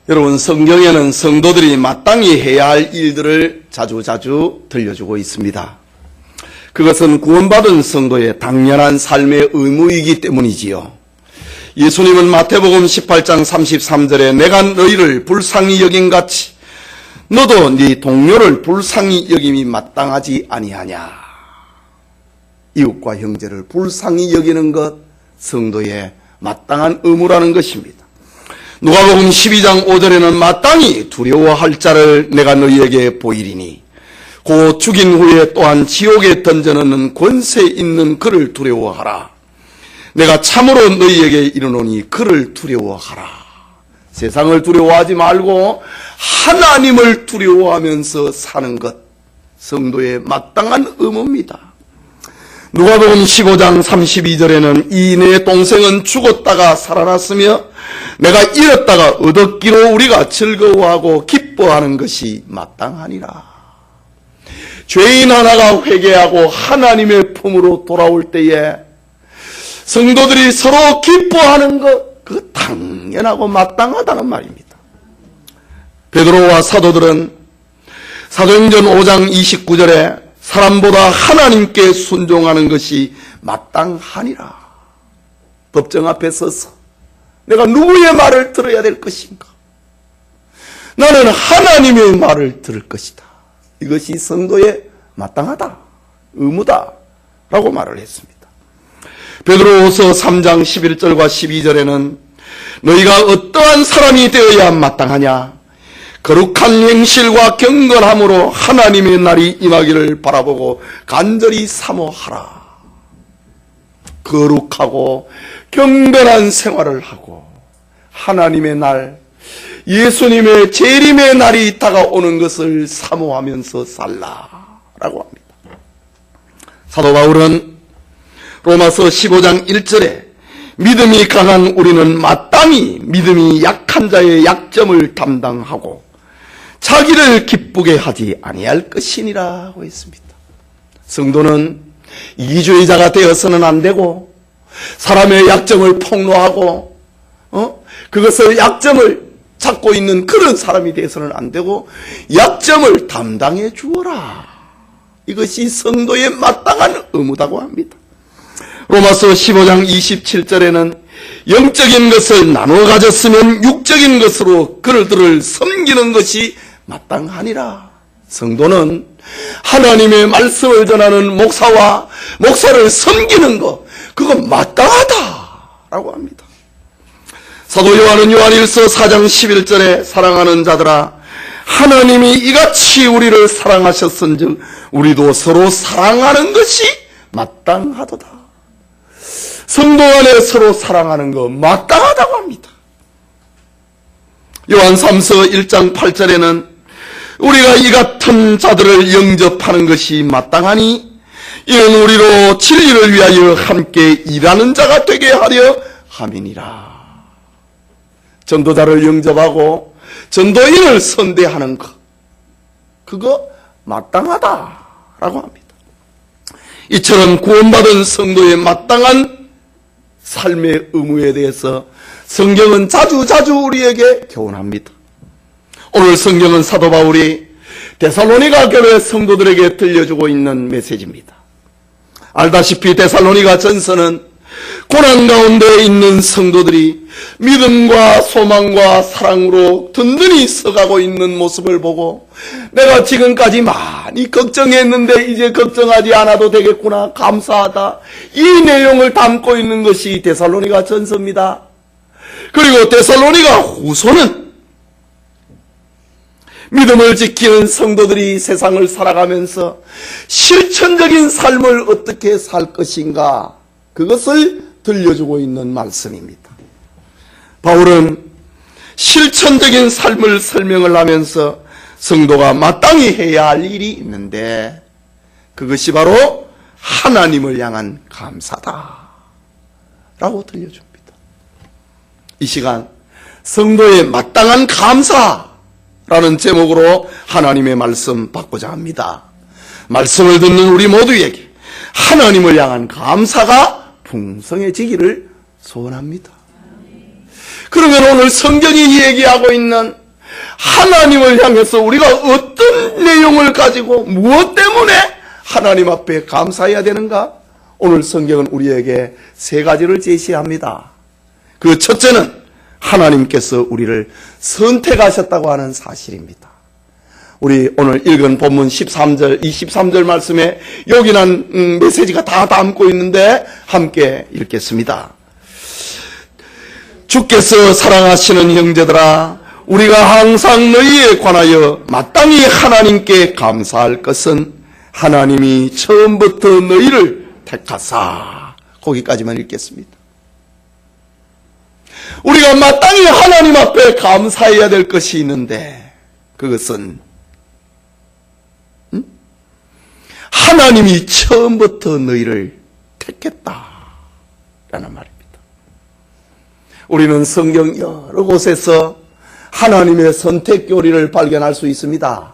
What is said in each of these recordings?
여러분, 성경에는 성도들이 마땅히 해야 할 일들을 자주자주 들려주고 있습니다. 그것은 구원받은 성도의 당연한 삶의 의무이기 때문이지요. 예수님은 마태복음 18장 33절에 내가 너희를 불쌍히 여긴같이 너도 네 동료를 불쌍히 여김이 마땅하지 아니하냐. 이웃과 형제를 불쌍히 여기는 것, 성도의 마땅한 의무라는 것입니다. 누가복음 12장 5절에는 마땅히 두려워할 자를 내가 너희에게 보이리니 곧 죽인 후에 또한 지옥에 던져넣는 권세 있는 그를 두려워하라. 내가 참으로 너희에게 이르노니 그를 두려워하라. 세상을 두려워하지 말고 하나님을 두려워하면서 사는 것, 성도의 마땅한 의무입니다. 누가복음 15장 32절에는 이 내 동생은 죽었다가 살아났으며 내가 잃었다가 얻었기로 우리가 즐거워하고 기뻐하는 것이 마땅하니라. 죄인 하나가 회개하고 하나님의 품으로 돌아올 때에 성도들이 서로 기뻐하는 것, 그거 당연하고 마땅하다는 말입니다. 베드로와 사도들은 사도행전 5장 29절에 사람보다 하나님께 순종하는 것이 마땅하니라. 법정 앞에 서서 내가 누구의 말을 들어야 될 것인가? 나는 하나님의 말을 들을 것이다. 이것이 성도의 마땅하다, 의무다 라고 말을 했습니다. 베드로후서 3장 11절과 12절에는 너희가 어떠한 사람이 되어야 마땅하냐? 거룩한 행실과 경건함으로 하나님의 날이 임하기를 바라보고 간절히 사모하라. 거룩하고 경건한 생활을 하고 하나님의 날, 예수님의 재림의 날이 다가오는 것을 사모하면서 살라라고 합니다. 사도 바울은 로마서 15장 1절에 믿음이 강한 우리는 마땅히 믿음이 약한 자의 약점을 담당하고 자기를 기쁘게 하지 아니할 것이니라고 했습니다. 성도는 이기주의자가 되어서는 안 되고 사람의 약점을 폭로하고 그것을 약점을 찾고 있는 그런 사람이 되어서는 안 되고 약점을 담당해 주어라. 이것이 성도의 마땅한 의무다고 합니다. 로마서 15장 27절에는 영적인 것을 나누어 가졌으면 육적인 것으로 그들을 섬기는 것이 마땅하니라. 성도는 하나님의 말씀을 전하는 목사와 목사를 섬기는 것, 그건 마땅하다라고 합니다. 사도 요한은 요한일서 4장 11절에 사랑하는 자들아 하나님이 이같이 우리를 사랑하셨은즉 우리도 서로 사랑하는 것이 마땅하도다. 성도 안에 서로 사랑하는 것 마땅하다고 합니다. 요한 3서 1장 8절에는 우리가 이 같은 자들을 영접하는 것이 마땅하니 이는 우리로 진리를 위하여 함께 일하는 자가 되게 하려 함이니라. 전도자를 영접하고 전도인을 선대하는 것, 그거 마땅하다라고 합니다. 이처럼 구원받은 성도의 마땅한 삶의 의무에 대해서 성경은 자주자주 우리에게 교훈합니다. 오늘 성경은 사도 바울이 데살로니가 교회 성도들에게 들려주고 있는 메시지입니다. 알다시피 데살로니가 전서는 고난 가운데 있는 성도들이 믿음과 소망과 사랑으로 든든히 서가고 있는 모습을 보고 내가 지금까지 많이 걱정했는데 이제 걱정하지 않아도 되겠구나, 감사하다, 이 내용을 담고 있는 것이 데살로니가 전서입니다. 그리고 데살로니가 후서는 믿음을 지키는 성도들이 세상을 살아가면서 실천적인 삶을 어떻게 살 것인가, 그것을 들려주고 있는 말씀입니다. 바울은 실천적인 삶을 설명을 하면서 성도가 마땅히 해야 할 일이 있는데 그것이 바로 하나님을 향한 감사다 라고 들려줍니다. 이 시간 성도의 마땅한 감사라는 제목으로 하나님의 말씀 받고자 합니다. 말씀을 듣는 우리 모두에게 하나님을 향한 감사가 풍성해지기를 소원합니다. 그러면 오늘 성경이 얘기하고 있는 하나님을 향해서 우리가 어떤 내용을 가지고 무엇 때문에 하나님 앞에 감사해야 되는가? 오늘 성경은 우리에게 세 가지를 제시합니다. 그 첫째는 하나님께서 우리를 선택하셨다고 하는 사실입니다. 우리 오늘 읽은 본문 13절, 23절 말씀에 요긴한 메시지가 다 담고 있는데 함께 읽겠습니다. 주께서 사랑하시는 형제들아, 우리가 항상 너희에 관하여 마땅히 하나님께 감사할 것은 하나님이 처음부터 너희를 택하사. 거기까지만 읽겠습니다. 우리가 마땅히 하나님 앞에 감사해야 될 것이 있는데 그것은 하나님이 처음부터 너희를 택했다라는 말입니다. 우리는 성경 여러 곳에서 하나님의 선택 교리를 발견할 수 있습니다.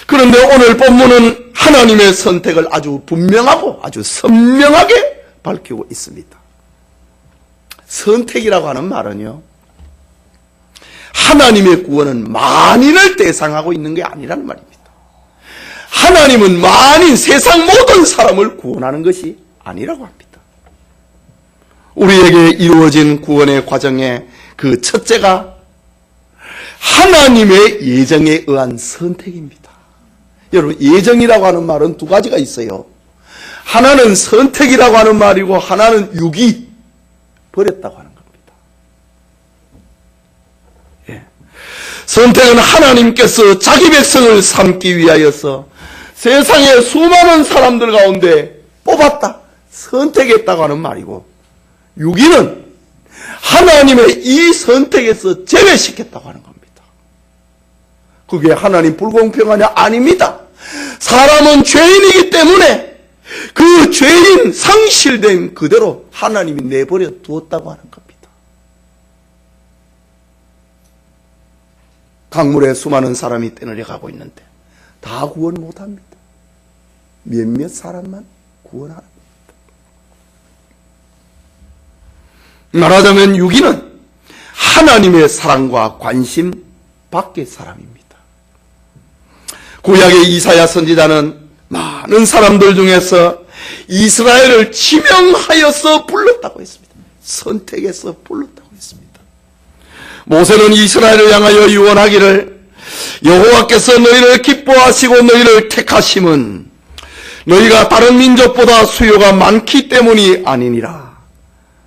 그런데 오늘 본문은 하나님의 선택을 아주 분명하고 아주 선명하게 밝히고 있습니다. 선택이라고 하는 말은요, 하나님의 구원은 만인을 대상하고 있는 게 아니라는 말입니다. 하나님은 만인, 세상 모든 사람을 구원하는 것이 아니라고 합니다. 우리에게 이루어진 구원의 과정의 그 첫째가 하나님의 예정에 의한 선택입니다. 여러분, 예정이라고 하는 말은 두 가지가 있어요. 하나는 선택이라고 하는 말이고 하나는 유기, 버렸다고 하는 겁니다. 예. 선택은 하나님께서 자기 백성을 삼기 위하여서 세상의 수많은 사람들 가운데 뽑았다, 선택했다고 하는 말이고, 유기는 하나님의 이 선택에서 제외시켰다고 하는 겁니다. 그게 하나님 불공평하냐? 아닙니다. 사람은 죄인이기 때문에 그 죄인 상실된 그대로 하나님이 내버려 두었다고 하는 겁니다. 강물에 수많은 사람이 떠내려 가고 있는데 다 구원 못합니다. 몇몇 사람만 구원하는 겁니다. 말하자면 유기는 하나님의 사랑과 관심 밖의 사람입니다. 구약의 이사야 선지자는 많은 사람들 중에서 이스라엘을 지명하여서 불렀다고 했습니다. 선택해서 불렀다고 했습니다. 모세는 이스라엘을 향하여 유언하기를, 여호와께서 너희를 기뻐하시고 너희를 택하심은 너희가 다른 민족보다 수요가 많기 때문이 아니니라.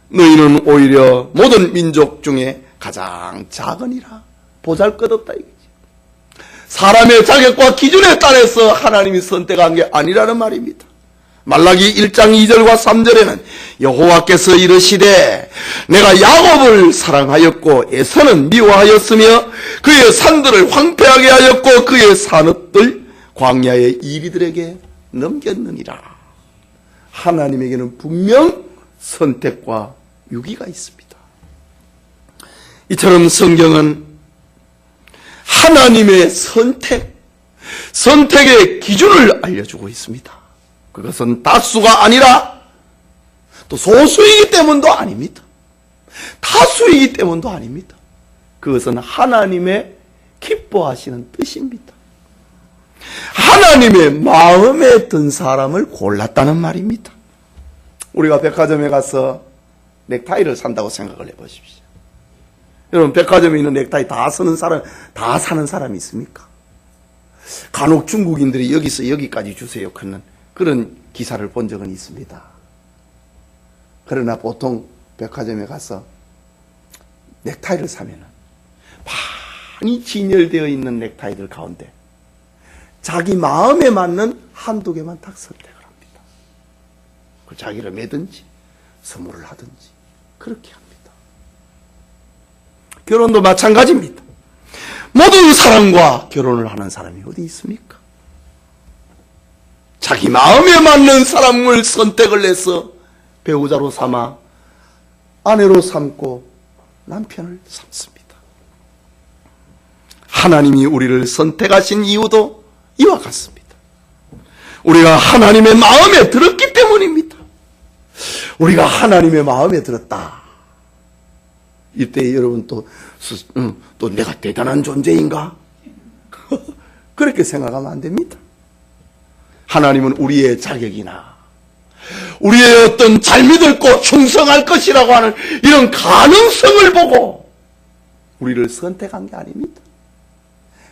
너희는 오히려 모든 민족 중에 가장 작으니라. 보잘것없다 이거지. 사람의 자격과 기준에 따라서 하나님이 선택한 게 아니라는 말입니다. 말라기 1장 2절과 3절에는 여호와께서 이르시되 내가 야곱을 사랑하였고 에서는 미워하였으며 그의 산들을 황폐하게 하였고 그의 산업들 광야의 이리들에게 넘겼느니라. 하나님에게는 분명 선택과 유기가 있습니다. 이처럼 성경은 하나님의 선택의 기준을 알려주고 있습니다. 그것은 다수가 아니라 또 소수이기 때문도 아닙니다. 다수이기 때문도 아닙니다. 그것은 하나님의 기뻐하시는 뜻입니다. 하나님의 마음에 든 사람을 골랐다는 말입니다. 우리가 백화점에 가서 넥타이를 산다고 생각을 해보십시오. 여러분, 백화점에 있는 넥타이 다 사는 사람이 있습니까? 간혹 중국인들이 여기서 여기까지 주세요 그런 기사를 본 적은 있습니다. 그러나 보통 백화점에 가서 넥타이를 사면은 많이 진열되어 있는 넥타이들 가운데 자기 마음에 맞는 한두 개만 딱 선택을 합니다. 그 자기를 매든지 선물을 하든지 그렇게 합니다. 결혼도 마찬가지입니다. 모든 사람과 결혼을 하는 사람이 어디 있습니까? 자기 마음에 맞는 사람을 선택을 해서 배우자로 삼아 아내로 삼고 남편을 삼습니다. 하나님이 우리를 선택하신 이유도 이와 같습니다. 우리가 하나님의 마음에 들었기 때문입니다. 우리가 하나님의 마음에 들었다. 이때 여러분 또 내가 대단한 존재인가? 그렇게 생각하면 안 됩니다. 하나님은 우리의 자격이나 우리의 어떤 잘 믿고 충성할 것이라고 하는 이런 가능성을 보고 우리를 선택한 게 아닙니다.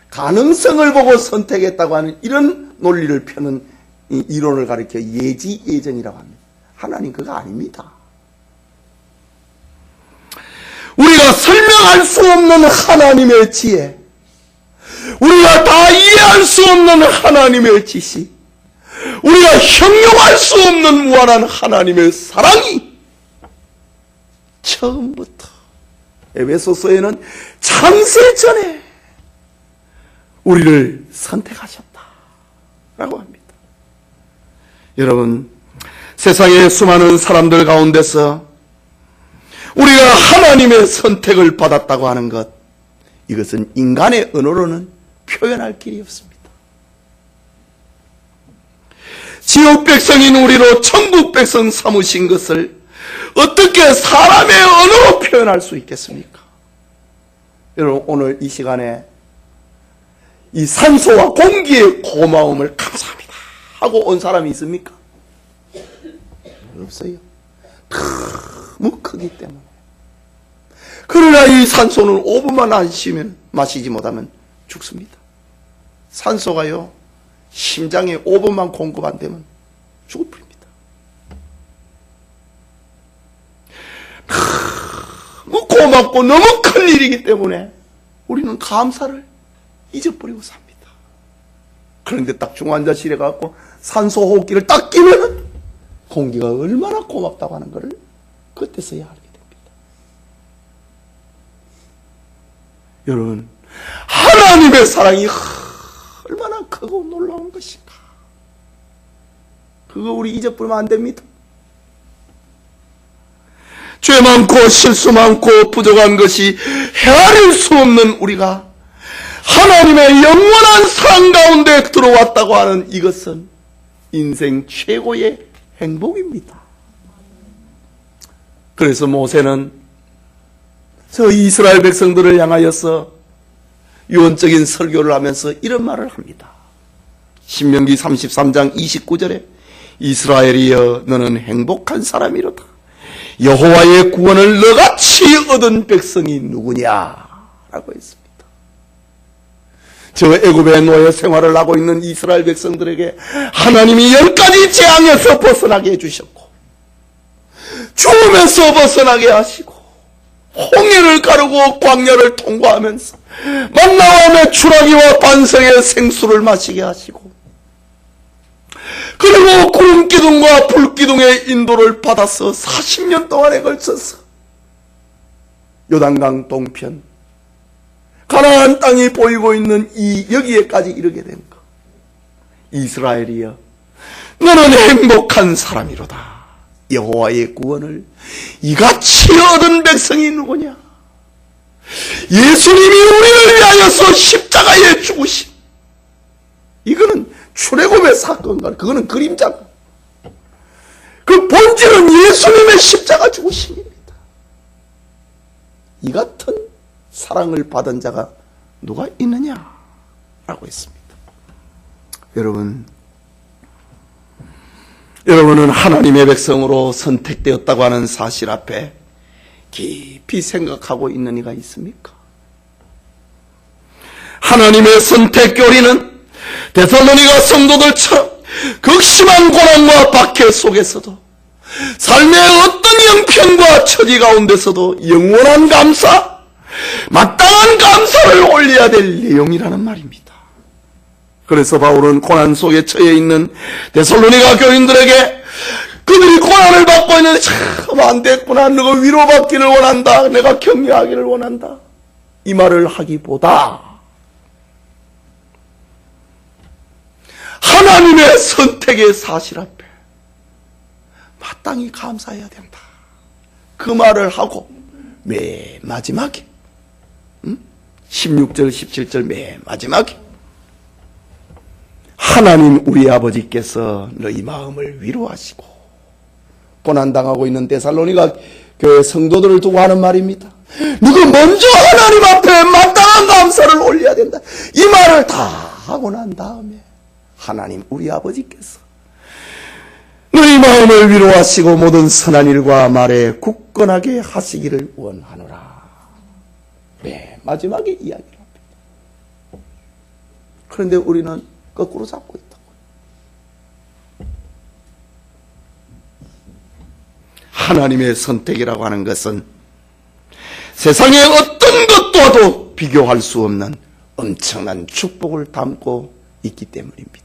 가능성을 보고 선택했다고 하는 이런 논리를 펴는 이 이론을 가리켜 예지예정이라고 합니다. 하나님 그거 아닙니다. 우리가 설명할 수 없는 하나님의 지혜, 우리가 다 이해할 수 없는 하나님의 지시, 우리가 형용할 수 없는 무한한 하나님의 사랑이 처음부터 에베소서에는 창세 전에 우리를 선택하셨다라고 합니다. 여러분, 세상의 수많은 사람들 가운데서 우리가 하나님의 선택을 받았다고 하는 것, 이것은 인간의 언어로는 표현할 길이 없습니다. 지옥 백성인 우리로 천국 백성 삼으신 것을 어떻게 사람의 언어로 표현할 수 있겠습니까? 여러분, 오늘 이 시간에 이 산소와 공기의 고마움을 감사합니다 하고 온 사람이 있습니까? 없어요. 너무 크기 때문에. 그러나 이 산소는 5분만 안 쉬면 마시지 못하면 죽습니다. 산소가요, 심장에 5분만 공급 안 되면 죽어버립니다. 너무 고맙고 너무 큰 일이기 때문에 우리는 감사를 잊어버리고 삽니다. 그런데 딱 중환자실에 가서 산소 호흡기를 딱 끼면 공기가 얼마나 고맙다고 하는 것을 그때서야 알게 됩니다. 여러분, 하나님의 사랑이 얼마나 크고 놀라운 것인가. 그거 우리 잊어버리면 안 됩니다. 죄 많고 실수 많고 부족한 것이 헤아릴 수 없는 우리가 하나님의 영원한 사랑 가운데 들어왔다고 하는 이것은 인생 최고의 행복입니다. 그래서 모세는 저 이스라엘 백성들을 향하여서 유언적인 설교를 하면서 이런 말을 합니다. 신명기 33장 29절에 이스라엘이여 너는 행복한 사람이로다. 여호와의 구원을 너같이 얻은 백성이 누구냐? 라고 했습니다. 저 애굽의 노예 생활을 하고 있는 이스라엘 백성들에게 하나님이 10가지 재앙에서 벗어나게 해주셨고 죽음에서 벗어나게 하시고 홍해를 가르고 광야를 통과하면서 만나와 메추라기와 반성의 생수를 마시게 하시고 그리고 구름기둥과 불기둥의 인도를 받아서 40년 동안에 걸쳐서 요단강 동편 가나안 땅이 보이고 있는 이 여기에까지 이르게 된 것. 이스라엘이여 너는 행복한 사람이로다. 여호와의 구원을 이같이 얻은 백성이 누구냐? 예수님이 우리를 위하여서 십자가에 죽으신, 이거는 출애굽의 사건과 그거는 그림자고 그 본질은 예수님의 십자가 죽으심입니다. 이 같은 사랑을 받은 자가 누가 있느냐라고 했습니다. 여러분은 하나님의 백성으로 선택되었다고 하는 사실 앞에 깊이 생각하고 있는 이가 있습니까? 하나님의 선택 교리는 데살로니가 성도들처럼 극심한 고난과 박해 속에서도 삶의 어떤 형편과 처지 가운데서도 영원한 감사, 마땅한 감사를 올려야 될 내용이라는 말입니다. 그래서 바울은 고난 속에 처해 있는 데살로니가 교인들에게 그들이 고난을 받고 있는데 참 안됐구나, 너가 위로받기를 원한다, 내가 격려하기를 원한다, 이 말을 하기보다 하나님의 선택의 사실 앞에 마땅히 감사해야 된다, 그 말을 하고 맨 마지막에 16절 17절 맨 마지막에 하나님 우리 아버지께서 너희 마음을 위로하시고, 고난당하고 있는 데살로니가 교회 성도들을 두고 하는 말입니다. 누구 먼저 하나님 앞에 마땅한 감사를 올려야 된다. 이 말을 다 하고 난 다음에 하나님 우리 아버지께서 너희 마음을 위로하시고 모든 선한 일과 말에 굳건하게 하시기를 원하노라. 네, 마지막에 이야기를 합니다. 그런데 우리는 거꾸로 잡고 있다고. 하나님의 선택이라고 하는 것은 세상의 어떤 것과도 비교할 수 없는 엄청난 축복을 담고 있기 때문입니다.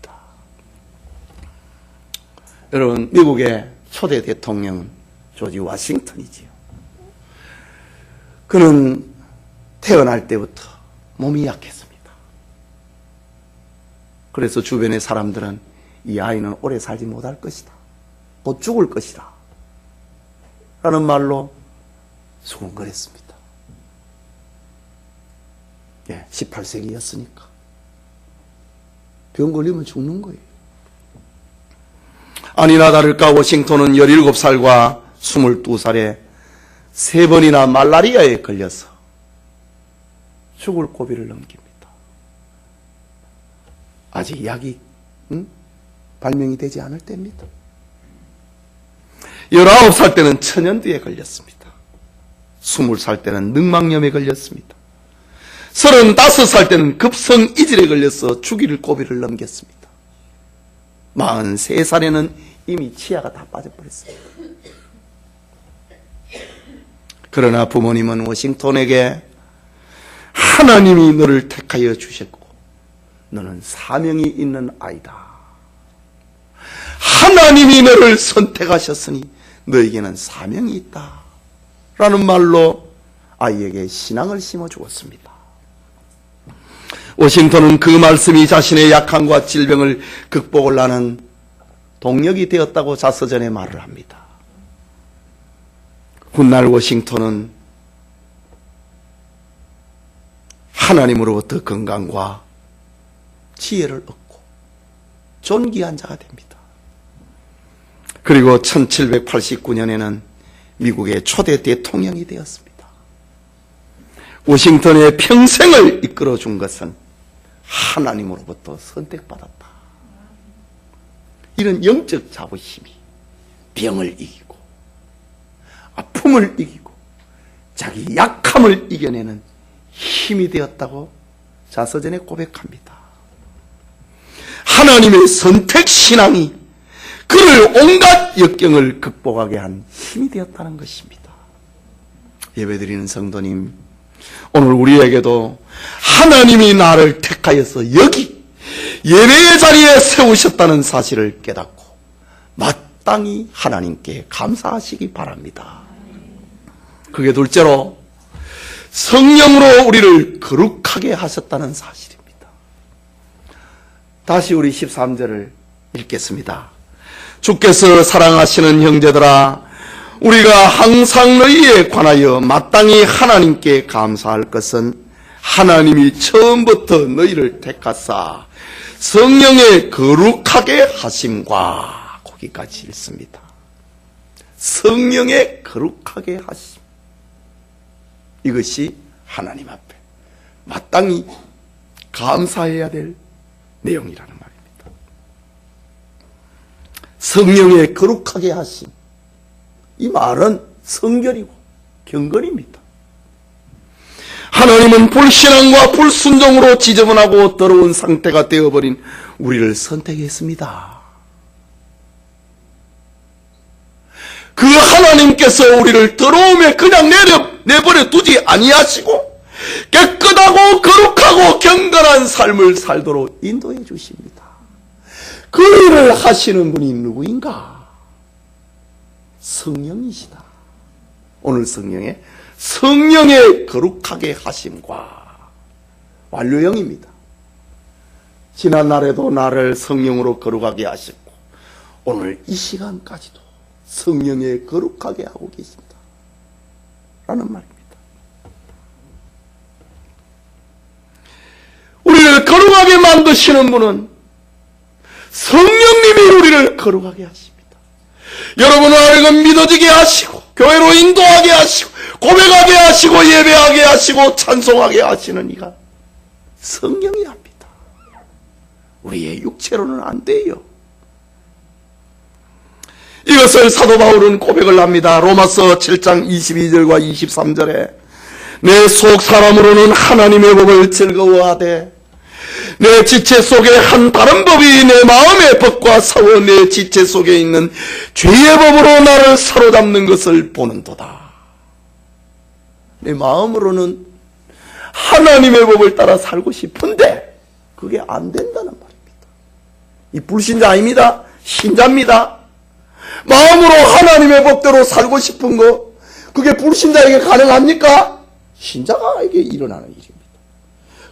여러분, 미국의 초대 대통령 조지 워싱턴이지요. 그는 태어날 때부터 몸이 약했습니다. 그래서 주변의 사람들은 이 아이는 오래 살지 못할 것이다. 곧 죽을 것이다. 라는 말로 수군거렸습니다. 18세기였으니까. 병 걸리면 죽는 거예요. 아니나 다를까 워싱턴은 17살과 22살에 3번이나 말라리아에 걸려서 죽을 고비를 넘깁니다. 아직 약이 발명이 되지 않을 때입니다. 19살 때는 천연두에 걸렸습니다. 20살 때는 늑막염에 걸렸습니다. 35살 때는 급성이질에 걸려서 죽일 고비를 넘겼습니다. 43살에는 이미 치아가 다 빠져버렸습니다. 그러나 부모님은 워싱턴에게 하나님이 너를 택하여 주셨고 너는 사명이 있는 아이다. 하나님이 너를 선택하셨으니 너에게는 사명이 있다. 라는 말로 아이에게 신앙을 심어주었습니다. 워싱턴은 그 말씀이 자신의 약함과 질병을 극복을 하는 동력이 되었다고 자서전에 말을 합니다. 훗날 워싱턴은 하나님으로부터 건강과 지혜를 얻고 존귀한 자가 됩니다. 그리고 1789년에는 미국의 초대 대통령이 되었습니다. 워싱턴의 평생을 이끌어준 것은 하나님으로부터 선택받았다. 이런 영적 자부심이 병을 이기고 아픔을 이기고 자기 약함을 이겨내는 힘이 되었다고 자서전에 고백합니다. 하나님의 선택신앙이 그를 온갖 역경을 극복하게 한 힘이 되었다는 것입니다. 예배드리는 성도님, 오늘 우리에게도 하나님이 나를 택하여서 여기 예배의 자리에 세우셨다는 사실을 깨닫고 마땅히 하나님께 감사하시기 바랍니다. 그게 둘째로 성령으로 우리를 거룩하게 하셨다는 사실입니다. 다시 우리 13절을 읽겠습니다. 주께서 사랑하시는 형제들아, 우리가 항상 너희에 관하여 마땅히 하나님께 감사할 것은 하나님이 처음부터 너희를 택하사 성령에 거룩하게 하심과, 거기까지 읽습니다. 성령에 거룩하게 하심, 이것이 하나님 앞에 마땅히 감사해야 될 내용이라는 말입니다. 성령에 거룩하게 하심, 이 말은 성결이고 경건입니다. 하나님은 불신앙과 불순종으로 지저분하고 더러운 상태가 되어버린 우리를 선택했습니다. 그 하나님께서 우리를 더러움에 그냥 내버려 두지 아니하시고 깨끗하고 거룩하고 경건한 삶을 살도록 인도해 주십니다. 그 일을 하시는 분이 누구인가? 성령이시다. 오늘 성령의 거룩하게 하심과 완료형입니다. 지난날에도 나를 성령으로 거룩하게 하셨고 오늘 이 시간까지도 성령에 거룩하게 하고 계십니다. 라는 말입니다. 우리를 거룩하게 만드시는 분은 성령님이 우리를 거룩하게 하십니다. 여러분을 알고 믿어지게 하시고 교회로 인도하게 하시고 고백하게 하시고 예배하게 하시고 찬송하게 하시는 이가 성령이 합니다. 우리의 육체로는 안 돼요. 이것을 사도 바울은 고백을 합니다. 로마서 7장 22절과 23절에 내 속 사람으로는 하나님의 법을 즐거워하되 내 지체 속에 한 다른 법이 내 마음의 법과 싸워 내 지체 속에 있는 죄의 법으로 나를 사로잡는 것을 보는도다. 내 마음으로는 하나님의 법을 따라 살고 싶은데 그게 안 된다는 말입니다. 이 불신자 아닙니다. 신자입니다. 마음으로 하나님의 법대로 살고 싶은 거, 그게 불신자에게 가능합니까? 신자에게 일어나는 일입니다.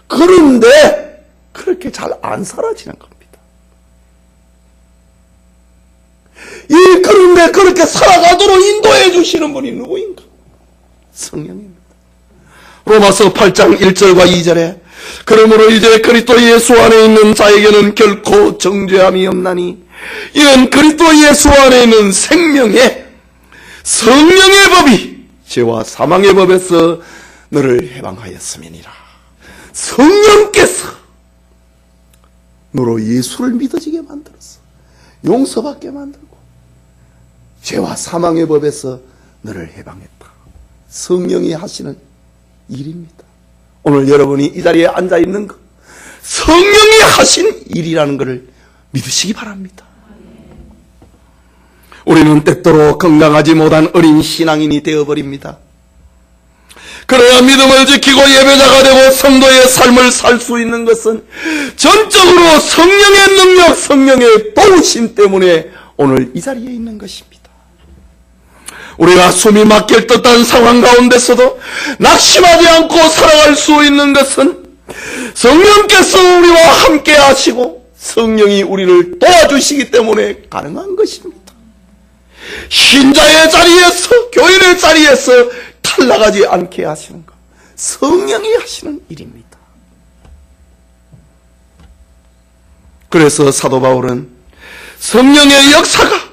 그런데 그렇게 잘 안 사라지는 겁니다. 그런데 그렇게 살아가도록 인도해 주시는 분이 누구인가? 성령입니다. 로마서 8장 1절과 2절에 그러므로 이제 그리스도 예수 안에 있는 자에게는 결코 정죄함이 없나니 이는 그리스도 예수 안에 있는 생명의 성령의 법이 죄와 사망의 법에서 너를 해방하였음이니라. 성령께서 너로 예수를 믿어지게 만들었어. 용서받게 만들고 죄와 사망의 법에서 너를 해방했다. 성령이 하시는 일입니다. 오늘 여러분이 이 자리에 앉아있는 것, 성령이 하신 일이라는 것을 믿으시기 바랍니다. 우리는 때때로 건강하지 못한 어린 신앙인이 되어버립니다. 그래야 믿음을 지키고 예배자가 되고 성도의 삶을 살 수 있는 것은 전적으로 성령의 능력, 성령의 도우심 때문에 오늘 이 자리에 있는 것입니다. 우리가 숨이 막힐 듯한 상황 가운데서도 낙심하지 않고 살아갈 수 있는 것은 성령께서 우리와 함께 하시고 성령이 우리를 도와주시기 때문에 가능한 것입니다. 신자의 자리에서, 교인의 자리에서 탈락하지 않게 하시는 것, 성령이 하시는 일입니다. 그래서 사도 바울은 성령의 역사가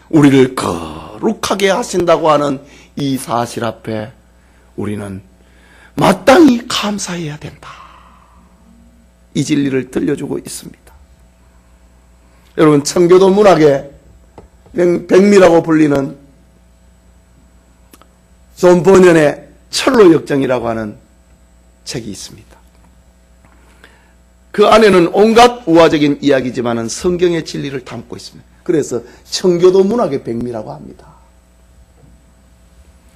우리를 거룩하게 하신다고 하는 이 사실 앞에 우리는 마땅히 감사해야 된다. 이 진리를 들려주고 있습니다. 여러분, 청교도 문학의 백미라고 불리는 존 버년의 철로 역정이라고 하는 책이 있습니다. 그 안에는 온갖 우화적인 이야기지만은 성경의 진리를 담고 있습니다. 그래서 청교도 문학의 백미라고 합니다.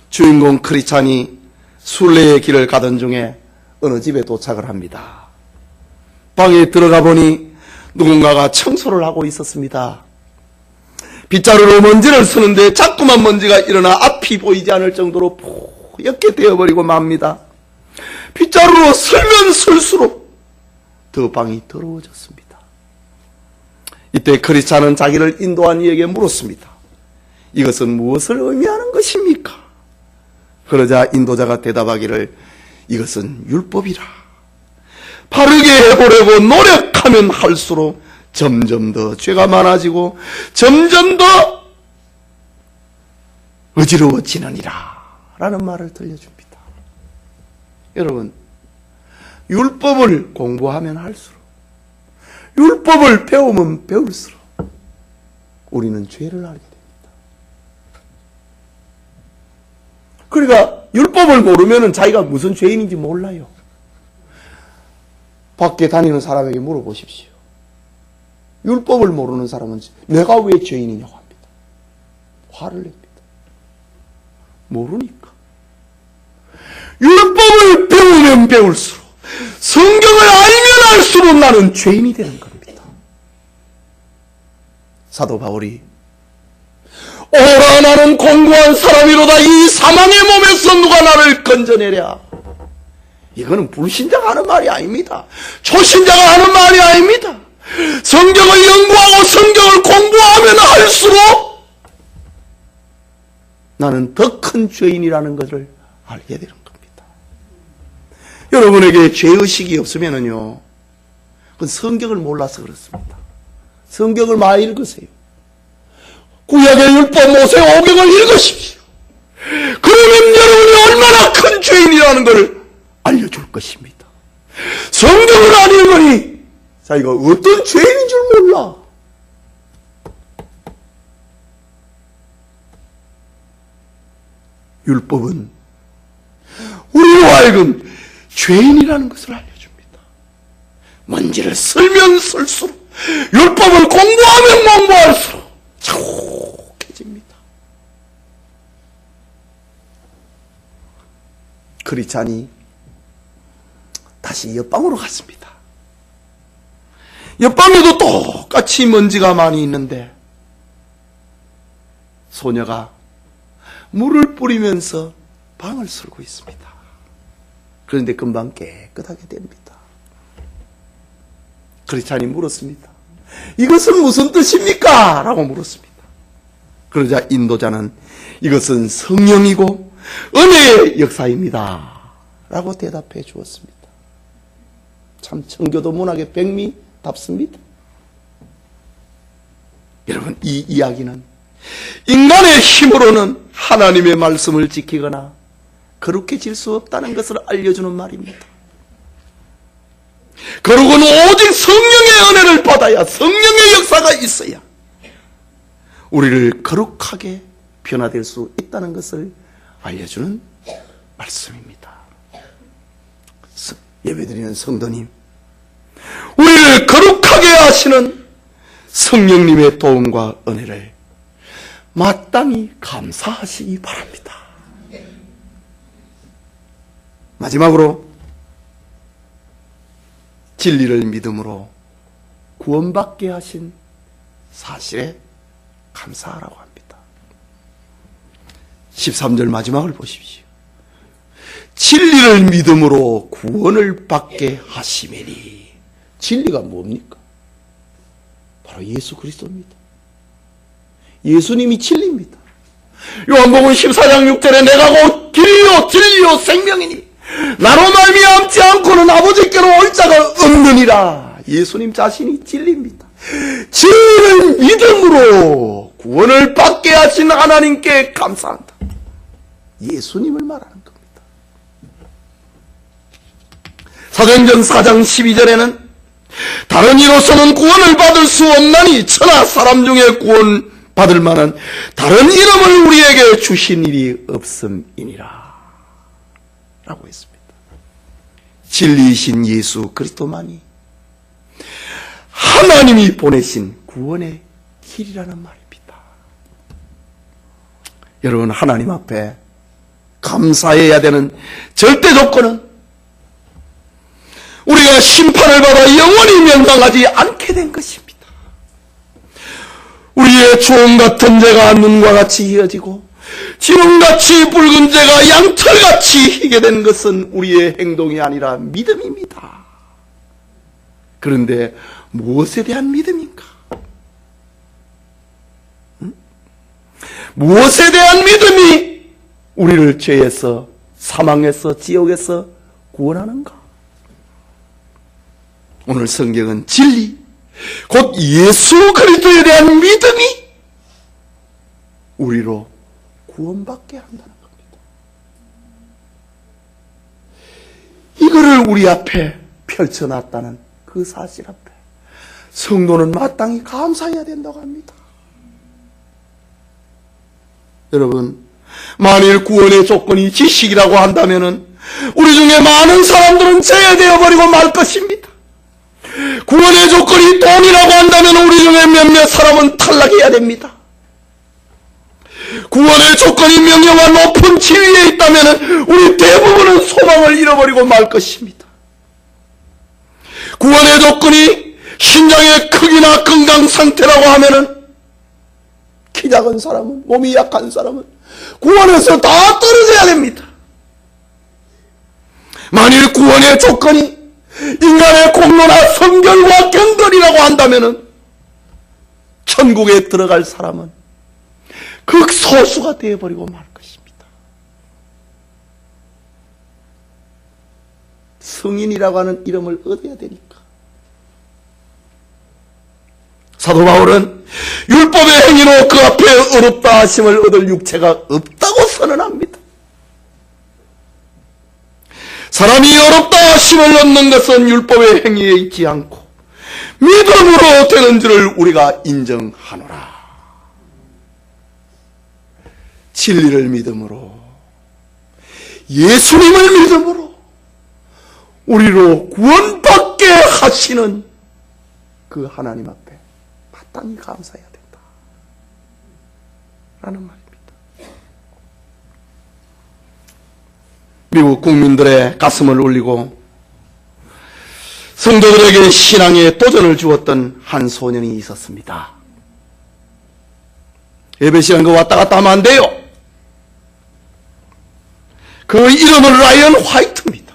주인공 크리스찬이 순례의 길을 가던 중에 어느 집에 도착을 합니다. 방에 들어가 보니 누군가가 청소를 하고 있었습니다. 빗자루로 먼지를 쓰는데 자꾸만 먼지가 일어나 앞이 보이지 않을 정도로 뿌옇게 되어버리고 맙니다. 빗자루로 쓸면 쓸수록 더 방이 더러워졌습니다. 이때 크리스찬은 자기를 인도한 이에게 물었습니다. 이것은 무엇을 의미하는 것입니까? 그러자 인도자가 대답하기를 이것은 율법이라. 바르게 해보려고 노력하면 할수록 점점 더 죄가 많아지고 점점 더 어지러워지느니라 라는 말을 들려줍니다. 여러분, 율법을 공부하면 할수록, 율법을 배우면 배울수록 우리는 죄를 알게 됩니다. 그러니까 율법을 모르면 자기가 무슨 죄인인지 몰라요. 밖에 다니는 사람에게 물어보십시오. 율법을 모르는 사람은 내가 왜 죄인이냐고 합니다. 화를 냅니다. 모르니까. 율법을 배우면 배울수록, 성경을 알면 알수록 나는 죄인이 되는 겁니다. 사도 바울이 오라 나는 공고한 사람이로다 이 사망의 몸에서 누가 나를 건져내랴. 이거는 불신자가 하는 말이 아닙니다. 초신자가 하는 말이 아닙니다. 성경을 연구하고 성경을 공부하면 할수록 나는 더 큰 죄인이라는 것을 알게 되는 겁니다. 여러분에게 죄의식이 없으면요, 그건 성경을 몰라서 그렇습니다. 성경을 많이 읽으세요. 구약의 율법 모세오경을 읽으십시오. 그러면 여러분이 얼마나 큰 죄인이라는 것을 알려줄 것입니다. 성경을 안 읽으니 자기가 어떤 죄인인 줄 몰라. 율법은 우리로 하여금 죄인이라는 것을 알려줍니다. 먼지를 쓸면 쓸수록, 율법을 공부하면 공부할수록 자욱해집니다. 그렇지 않니 다시 옆방으로 갔습니다. 옆방에도 똑같이 먼지가 많이 있는데 소녀가 물을 뿌리면서 방을 쓸고 있습니다. 그런데 금방 깨끗하게 됩니다. 크리스찬이 물었습니다. 이것은 무슨 뜻입니까? 라고 물었습니다. 그러자 인도자는 이것은 성령이고 은혜의 역사입니다. 라고 대답해 주었습니다. 참 청교도 문학의 백미답습니다. 여러분, 이 이야기는 인간의 힘으로는 하나님의 말씀을 지키거나 거룩해질 수 없다는 것을 알려주는 말입니다. 거룩은 오직 성령의 은혜를 받아야, 성령의 역사가 있어야 우리를 거룩하게 변화될 수 있다는 것을 알려주는 말씀입니다. 예배드리는 성도님, 우리를 거룩하게 하시는 성령님의 도움과 은혜를 마땅히 감사하시기 바랍니다. 마지막으로 진리를 믿음으로 구원받게 하신 사실에 감사하라고 합니다. 13절 마지막을 보십시오. 진리를 믿음으로 구원을 받게 하시매니. 진리가 뭡니까? 바로 예수 그리스도입니다. 예수님이 진리입니다. 요한복음 14장 6절에 내가 곧 길이요 진리요 생명이니 나로 말미암지 않고는 아버지께로 올 자가 없느니라. 예수님 자신이 진리입니다. 진리를 믿음으로 구원을 받게 하신 하나님께 감사한다. 예수님을 말하는 겁니다. 사도행전 4장 12절에는 다른 이로서는 구원을 받을 수 없나니 천하 사람 중에 구원 받을 만한 다른 이름을 우리에게 주신 일이 없음이니라 라고 했습니다. 진리이신 예수 그리스도만이 하나님이 보내신 구원의 길이라는 말입니다. 여러분, 하나님 앞에 감사해야 되는 절대 조건은 우리가 심판을 받아 영원히 멸망하지 않게 된 것입니다. 우리의 주홍 같은 죄가 눈과 같이 이어지고 지붕같이 붉은 죄가 양털같이 희게 된 것은 우리의 행동이 아니라 믿음입니다. 그런데 무엇에 대한 믿음인가? 무엇에 대한 믿음이 우리를 죄에서, 사망에서, 지옥에서 구원하는가? 오늘 성경은 진리, 곧 예수 그리스도에 대한 믿음이 우리로 구원받게 한다는 겁니다. 이거를 우리 앞에 펼쳐놨다는 그 사실 앞에 성도는 마땅히 감사해야 된다고 합니다. 여러분, 만일 구원의 조건이 지식이라고 한다면은 우리 중에 많은 사람들은 제외되어 버리고 말 것입니다. 구원의 조건이 돈이라고 한다면 우리 중에 몇몇 사람은 탈락해야 됩니다. 구원의 조건이 명예와 높은 지위에 있다면 우리 대부분은 소망을 잃어버리고 말 것입니다. 구원의 조건이 신장의 크기나 건강 상태라고 하면은 키 작은 사람은, 몸이 약한 사람은 구원에서 다 떨어져야 됩니다. 만일 구원의 조건이 인간의 공로나 성결과 경건이라고 한다면은 천국에 들어갈 사람은 극소수가 되어버리고 말 것입니다. 성인이라고 하는 이름을 얻어야 되니까. 사도 바울은 율법의 행위로 그 앞에 어렵다 하심을 얻을 육체가 없다고 선언합니다. 사람이 어렵다 하심을 얻는 것은 율법의 행위에 있지 않고 믿음으로 되는 줄을 우리가 인정하노라. 진리를 믿음으로, 예수님을 믿음으로 우리로 구원받게 하시는 그 하나님 앞에 마땅히 감사해야 된다 라는 말입니다. 미국 국민들의 가슴을 울리고 성도들에게 신앙의 도전을 주었던 한 소년이 있었습니다. 예배 시간 그 왔다 갔다 하면 안 돼요. 그 이름은 라이언 화이트입니다.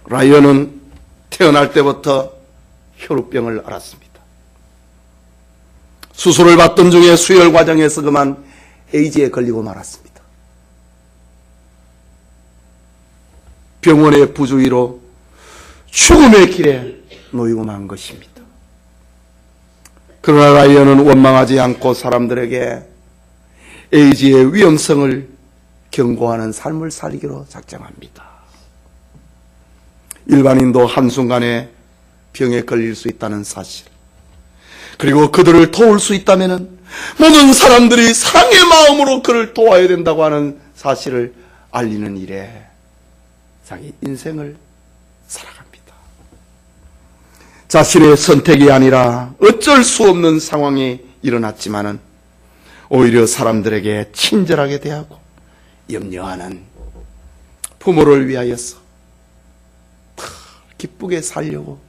라이언은 태어날 때부터 혈우병을 앓았습니다. 수술을 받던 중에 수혈 과정에서 그만 에이즈에 걸리고 말았습니다. 병원의 부주의로 죽음의 길에 놓이고 만 것입니다. 그러나 라이언은 원망하지 않고 사람들에게 에이즈의 위험성을 경고하는 삶을 살기로 작정합니다. 일반인도 한순간에 병에 걸릴 수 있다는 사실, 그리고 그들을 도울 수 있다면 모든 사람들이 사랑의 마음으로 그를 도와야 된다고 하는 사실을 알리는 일에 자기 인생을 살아갑니다. 자신의 선택이 아니라 어쩔 수 없는 상황이 일어났지만은 오히려 사람들에게 친절하게 대하고 염려하는 부모를 위하여서 기쁘게 살려고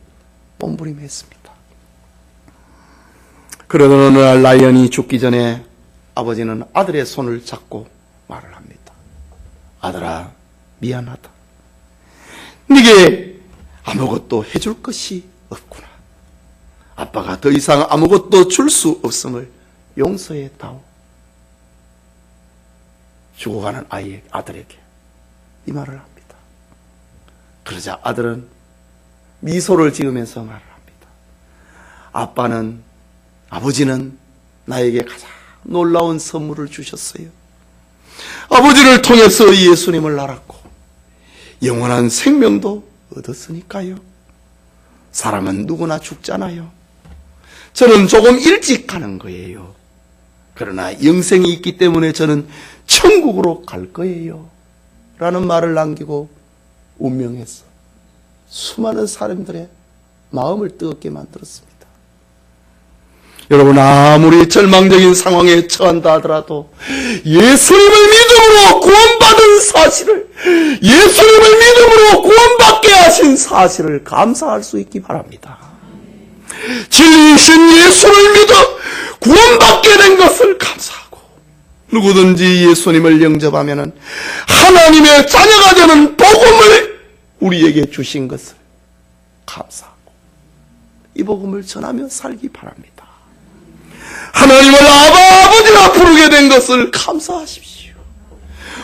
몸부림했습니다. 그러던 어느 날 라이언이 죽기 전에 아버지는 아들의 손을 잡고 말을 합니다. 아들아, 미안하다. 네게 아무것도 해줄 것이 없구나. 아빠가 더 이상 아무것도 줄 수 없음을 용서해 다오. 죽어가는 아들에게 이 말을 합니다. 그러자 아들은 미소를 지으면서 말을 합니다. 아버지는 나에게 가장 놀라운 선물을 주셨어요. 아버지를 통해서 예수님을 알았고 영원한 생명도 얻었으니까요. 사람은 누구나 죽잖아요. 저는 조금 일찍 가는 거예요. 그러나 영생이 있기 때문에 저는 천국으로 갈 거예요 라는 말을 남기고 운명했어 수많은 사람들의 마음을 뜨겁게 만들었습니다. 여러분, 아무리 절망적인 상황에 처한다 하더라도 예수님을 믿음으로 구원받은 사실을, 예수님을 믿음으로 구원받게 하신 사실을 감사할 수 있기 바랍니다. 진리이신 예수를 믿어 구원받게 된 것을 감사하고, 누구든지 예수님을 영접하면 하나님의 자녀가 되는 복음을 우리에게 주신 것을 감사하고 이 복음을 전하며 살기 바랍니다. 하나님을 아버지라 부르게 된 것을 감사하십시오.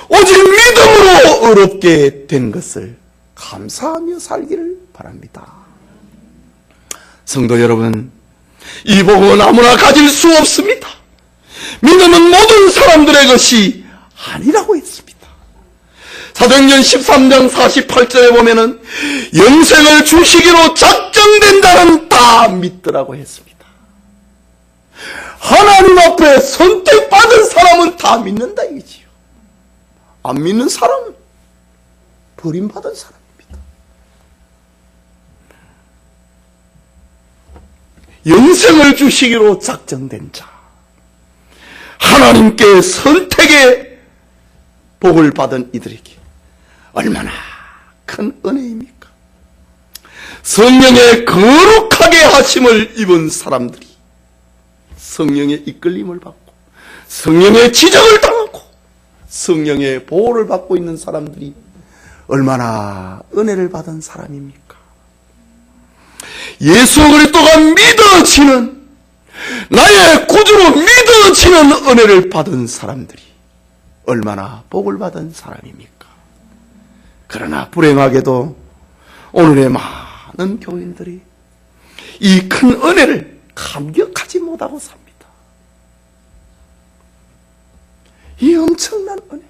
오직 믿음으로 의롭게 된 것을 감사하며 살기를 바랍니다. 성도 여러분, 이 복음은 아무나 가질 수 없습니다. 믿음은 모든 사람들의 것이 아니라고 했습니다. 사도행전 13장 48절에 보면은 영생을 주시기로 작정된 자는 다 믿더라고 했습니다. 하나님 앞에 선택받은 사람은 다 믿는다 이거지요. 안 믿는 사람은 버림받은 사람입니다. 영생을 주시기로 작정된 자, 하나님께 선택의 복을 받은 이들에게 얼마나 큰 은혜입니까? 성령의 거룩하게 하심을 입은 사람들이 성령의 이끌림을 받고 성령의 지적을 당하고 성령의 보호를 받고 있는 사람들이 얼마나 은혜를 받은 사람입니까? 예수 그리스도가 믿어지는, 나의 구주로 믿어지는 은혜를 받은 사람들이 얼마나 복을 받은 사람입니까? 그러나 불행하게도 오늘의 많은 교인들이 이 큰 은혜를 감격하지 못하고 삽니다. 이 엄청난 은혜,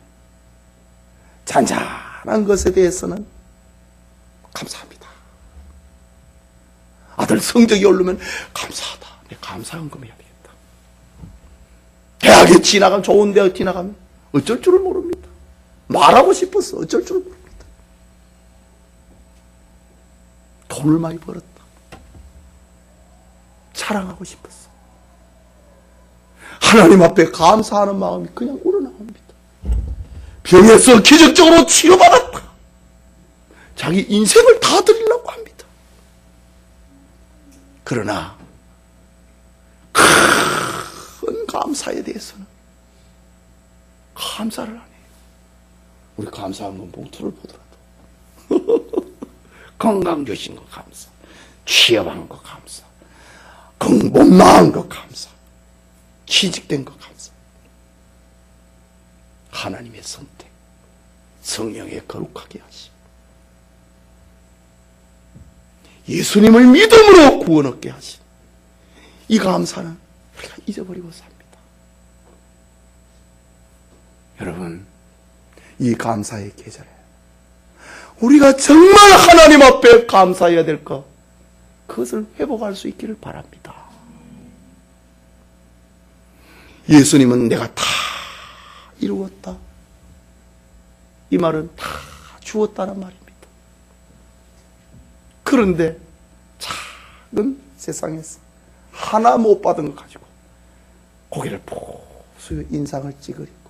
잔잔한 것에 대해서는 감사합니다. 아들 성적이 오르면 감사하다. 내가 감사헌금 해야 되겠다. 대학에 지나가면, 좋은 대학 지나가면 어쩔 줄을 모릅니다. 말하고 싶어서 어쩔 줄을 모릅니다. 돈을 많이 벌었다. 자랑하고 싶었어. 하나님 앞에 감사하는 마음이 그냥 우러나옵니다. 병에서 기적적으로 치료받았다. 자기 인생을 다 드리려고 합니다. 그러나 큰 감사에 대해서는 감사를 안 해요. 우리 감사한 건 봉투를 보더라도 건강 주신 거 감사, 취업한 거 감사, 못 나은 거 감사, 취직된 거 감사. 하나님의 선택, 성령의 거룩하게 하심, 예수님을 믿음으로 구원 얻게 하심, 이 감사는 우리가 잊어버리고 삽니다. 여러분, 이 감사의 계절에 우리가 정말 하나님 앞에 감사해야 될 것, 그것을 회복할 수 있기를 바랍니다. 예수님은 내가 다 이루었다, 이 말은 다 주었다는 말입니다. 그런데 작은 세상에서 하나 못 받은 것 가지고 고개를 보수의 인상을 찌그리고,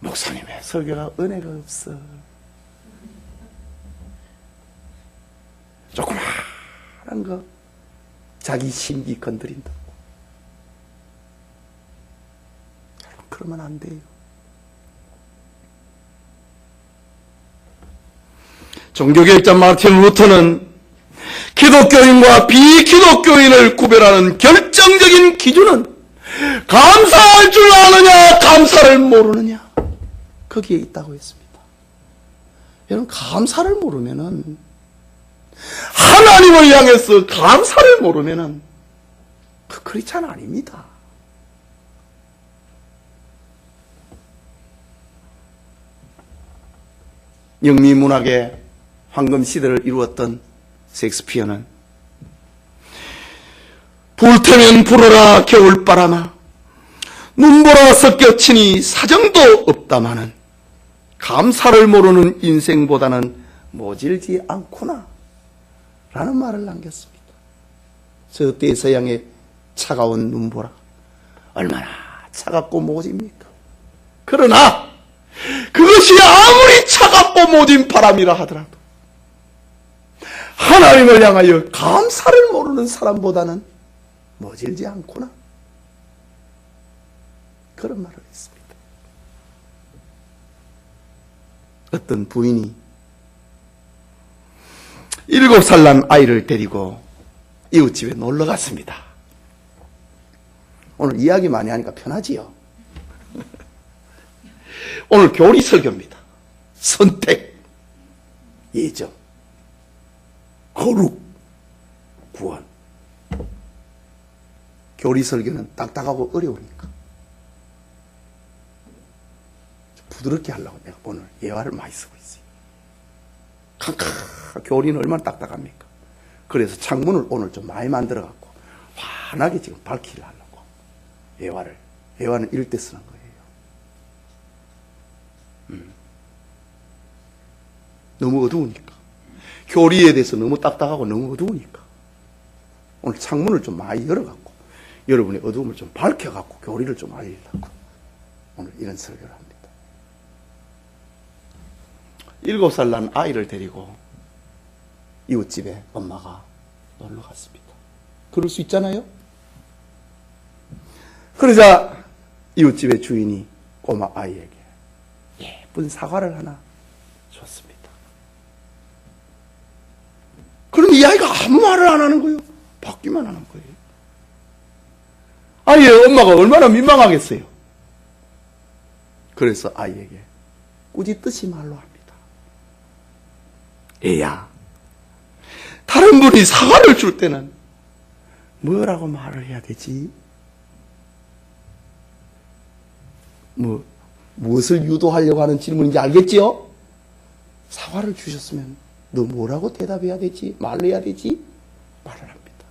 목사님의 설교가 은혜가 없어, 조그마한 거 자기 심기 건드린다고. 그러면 안 돼요. 종교개혁자 마틴 루터는 기독교인과 비기독교인을 구별하는 결정적인 기준은 감사할 줄 아느냐, 감사를 모르느냐, 거기에 있다고 했습니다. 여러분, 감사를 모르면은, 하나님을 향해서 감사를 모르면은 그 크리스찬 아닙니다. 영미문학의 황금시대를 이루었던 셰익스피어는 불태면 불어라 겨울바람아, 눈보라 섞여치니 사정도 없다마는 감사를 모르는 인생보다는 모질지 않구나 라는 말을 남겼습니다. 저 대서양의 차가운 눈보라, 얼마나 차갑고 모집니까? 그러나 그것이 아무리 차갑고 모진 바람이라 하더라도 하나님을 향하여 감사를 모르는 사람보다는 모질지 않구나, 그런 말을 했습니다. 어떤 부인이 7살 난 아이를 데리고 이웃집에 놀러 갔습니다. 오늘 이야기 많이 하니까 편하지요? 오늘 교리 설교입니다. 선택, 예정, 거룩, 구원. 교리 설교는 딱딱하고 어려우니까 부드럽게 하려고 내가 오늘 예화를 많이 쓰고 있어요. 교리는 얼마나 딱딱합니까? 그래서 창문을 오늘 좀 많이 만들어갖고 환하게 지금 밝히려 하려고 예화는 이럴 때 쓰는 거예요. 너무 어두우니까, 교리에 대해서 너무 딱딱하고 너무 어두우니까 오늘 창문을 좀 많이 열어갖고 여러분의 어두움을 좀 밝혀갖고 교리를 좀 알리려고 오늘 이런 설교를 합니다. 7살 난 아이를 데리고 이웃집에 엄마가 놀러 갔습니다. 그럴 수 있잖아요? 그러자 이웃집의 주인이 꼬마 아이에게 예쁜 사과를 하나 줬습니다. 그럼 이 아이가 아무 말을 안 하는 거예요. 받기만 하는 거예요. 아이의 엄마가 얼마나 민망하겠어요. 그래서 아이에게 꾸짖듯이 말로 합니다. 애야, 다른 분이 사과를 줄 때는 뭐라고 말을 해야 되지? 무엇을 유도하려고 하는 질문인지 알겠지요? 사과를 주셨으면 너 뭐라고 대답해야 되지? 말을 해야 되지? 말을 합니다.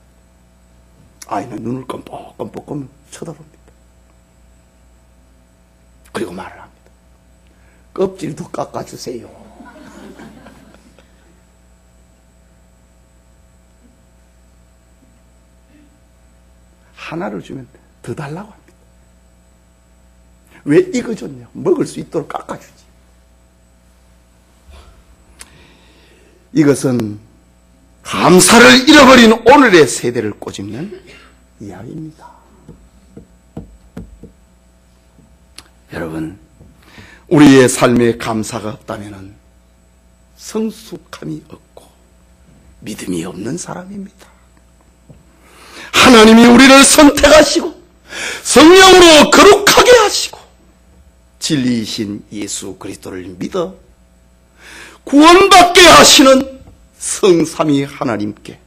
아이는 눈을 껌뻑껌뻑 쳐다봅니다. 그리고 말을 합니다. 껍질도 깎아주세요. 하나를 주면 더 달라고 합니다. 왜 이거 줬냐? 먹을 수 있도록 깎아주지. 이것은 감사를 잃어버린 오늘의 세대를 꼬집는 이야기입니다. 여러분, 우리의 삶에 감사가 없다면 성숙함이 없고 믿음이 없는 사람입니다. 하나님이 우리를 선택하시고 성령으로 거룩하게 하시고 진리이신 예수 그리스도를 믿어 구원받게 하시는 성삼위 하나님께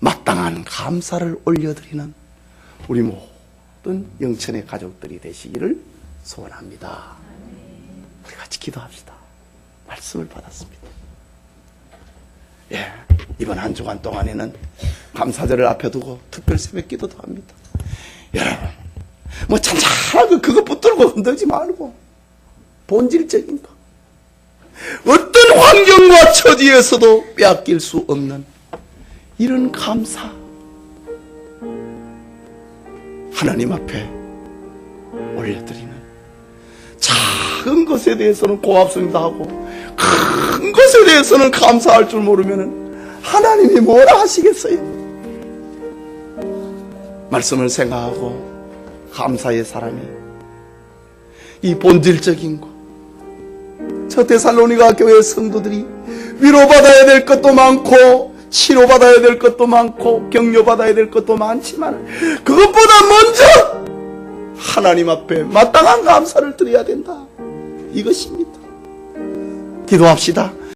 마땅한 감사를 올려드리는 우리 모든 영천의 가족들이 되시기를 소원합니다. 우리 같이 기도합시다. 말씀을 받았습니다. 이번 한 주간 동안에는 감사절을 앞에 두고 특별 새벽 기도도 합니다. 여러분, 잔잔하게 그거 붙들고 흔들지 말고 본질적인 거, 어떤 환경과 처지에서도 빼앗길 수 없는 이런 감사, 하나님 앞에 올려드리는, 작은 것에 대해서는 고맙습니다 하고 큰 것에 대해서는 감사할 줄 모르면 하나님이 뭐라 하시겠어요? 말씀을 생각하고 감사의 사람이 이 본질적인 것, 저 데살로니가 교회 성도들이 위로받아야 될 것도 많고 치료받아야 될 것도 많고 격려받아야 될 것도 많지만 그것보다 먼저 하나님 앞에 마땅한 감사를 드려야 된다. 이것입니다. 기도합시다.